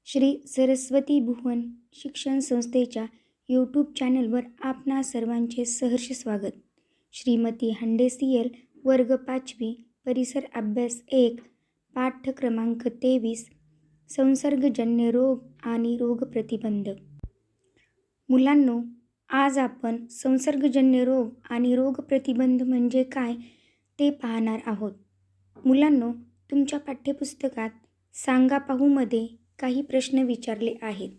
श्री सरस्वती भुवन शिक्षण संस्थेच्या यूट्यूब चॅनलवर आपणा सर्वांचे सहर्ष स्वागत. श्रीमती हंडेसियल वर्ग 5वी परिसर अभ्यास 1 पाठ क्रमांक 23 संसर्गजन्य रोग आणि रोगप्रतिबंध. मुलांनो, आज आपण संसर्गजन्य रोग आणि रोगप्रतिबंध म्हणजे काय ते पाहणार आहोत. मुलांनो, तुमच्या पाठ्यपुस्तकात सांगा पाहूमध्ये काही प्रश्न विचारले आहेत.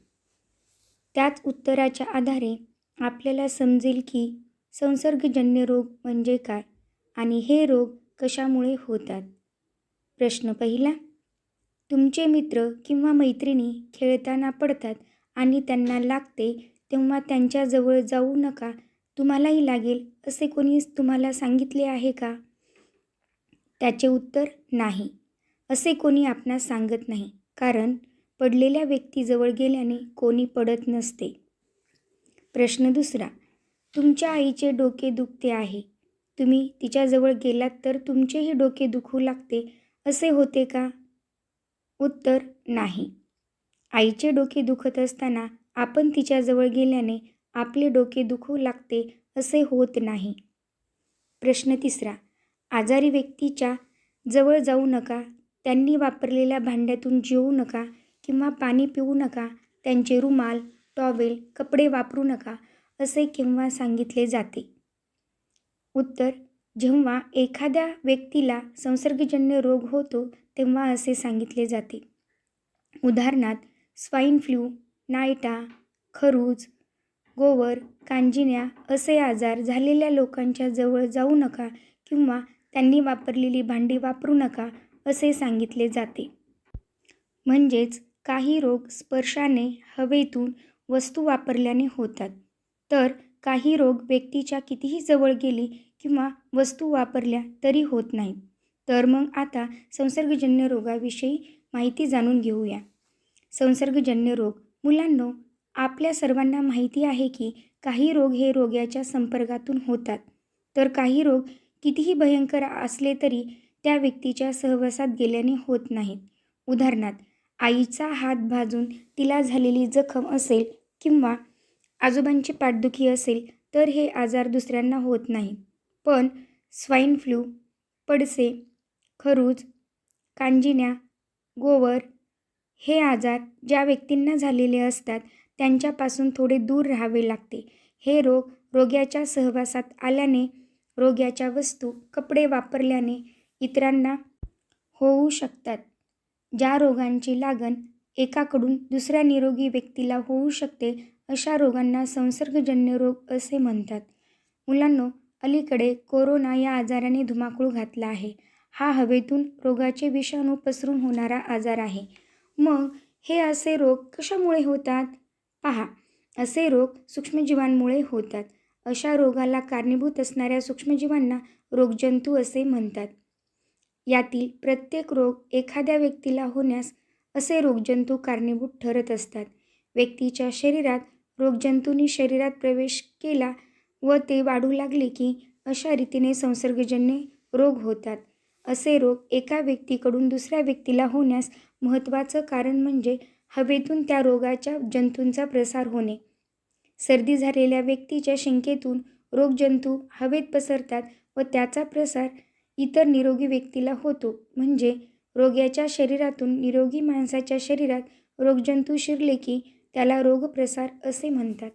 त्याच उत्तराच्या आधारे आपल्याला समजेल की संसर्गजन्य रोग म्हणजे काय आणि हे रोग कशामुळे होतात. प्रश्न पहिला, तुमचे मित्र किंवा मैत्रिणी खेळताना पडतात आणि त्यांना लागते तेव्हा त्यांच्याजवळ जाऊ नका, तुम्हालाही लागेल असे कोणी तुम्हाला सांगितले आहे का? त्याचे उत्तर नाही. असे कोणी आपणास सांगत नाही, कारण पडलेल्या व्यक्तीजवळ गेल्याने कोणी पडत नसते. प्रश्न दुसरा, तुमच्या आईचे डोके दुखते आहे. तुम्ही तिच्याजवळ गेलात तर तुमचेही डोके दुखू लागते असे होते का? उत्तर नाही. आईचे डोके दुखत असताना आपण तिच्याजवळ गेल्याने आपले डोके दुखू लागते असे होत नाही. प्रश्न तिसरा, आजारी व्यक्तीच्या जवळ जाऊ नका, त्यांनी वापरलेल्या भांड्यातून जेवू नका किंवा पाणी पिऊ नका, त्यांचे रुमाल, टॉवेल, कपडे वापरू नका असे केव्हा सांगितले जाते? उत्तर, जेव्हा एखाद्या व्यक्तीला संसर्गजन्य रोग होतो तेव्हा असे सांगितले जाते. उदाहरणार्थ स्वाईन फ्लू, नायटा, खरूज, गोवर, कांजिण्या असे आजार झालेल्या लोकांच्या जवळ जाऊ नका किंवा त्यांनी वापरलेली भांडी वापरू नका असे सांगितले जाते. म्हणजेच काही रोग स्पर्शाने, हवेतून, वस्तू वापरल्याने होतात, तर काही रोग व्यक्तीच्या कितीही जवळ गेले किंवा वस्तू वापरल्या तरी होत नाहीत. तर मग आता संसर्गजन्य रोगाविषयी माहिती जाणून घेऊया. संसर्गजन्य रोग. मुलांनो, आपल्या सर्वांना माहिती आहे की काही रोग हे रोग्याच्या संपर्कातून होतात, तर काही रोग कितीही भयंकर असले तरी त्या व्यक्तीच्या सहवासात गेल्याने होत नाहीत. उदाहरणार्थ आईचा हात भाजून तिला झालेली जखम असेल किंवा आजोबांची पाठदुखी असेल तर हे आजार दुसऱ्यांना होत नाहीत. पण स्वाईन फ्लू, पडसे, खरूज, कांजिण्या, गोवर हे आजार ज्या व्यक्तींना झालेले असतात त्यांच्यापासून थोडे दूर राहावे लागते. हे रोग रोग्याच्या सहवासात आल्याने, रोग्याच्या वस्तू, कपडे वापरल्याने इतरांना होऊ शकतात. ज्या रोगांची लागण एकाकडून दुसऱ्या निरोगी व्यक्तीला होऊ शकते अशा रोगांना संसर्गजन्य रोग असे म्हणतात. मुलांनो, अलीकडे कोरोना या आजाराने धुमाकूळ घातला आहे. हा हवेतून रोगाचे विषाणू पसरून होणारा आजार आहे. मग हे असे रोग कशामुळे होतात? पहा, असे रोग सूक्ष्मजीवांमुळे होतात. अशा रोगाला कारणीभूत असणाऱ्या सूक्ष्मजीवांना रोगजंतू असे म्हणतात. यातील प्रत्येक रोग एखाद्या व्यक्तीला होण्यास असे रोगजंतू कारणीभूत ठरत असतात. व्यक्तीच्या शरीरात रोगजंतूंनी शरीरात प्रवेश केला व ते वाढू लागले की अशा रीतीने संसर्गजन्य रोग होतात. असे रोग एका व्यक्तीकडून दुसऱ्या व्यक्तीला होण्यास महत्त्वाचं कारण म्हणजे हवेतून त्या रोगाच्या जंतूंचा प्रसार होणे. सर्दी झालेल्या व्यक्तीच्या शिंकेतून रोगजंतू हवेत पसरतात व त्याचा प्रसार इतर निरोगी व्यक्तीला होतो. म्हणजे रोग्याच्या शरीरातून निरोगी माणसाच्या शरीरात रोगजंतू शिरले की त्याला रोगप्रसार असे म्हणतात.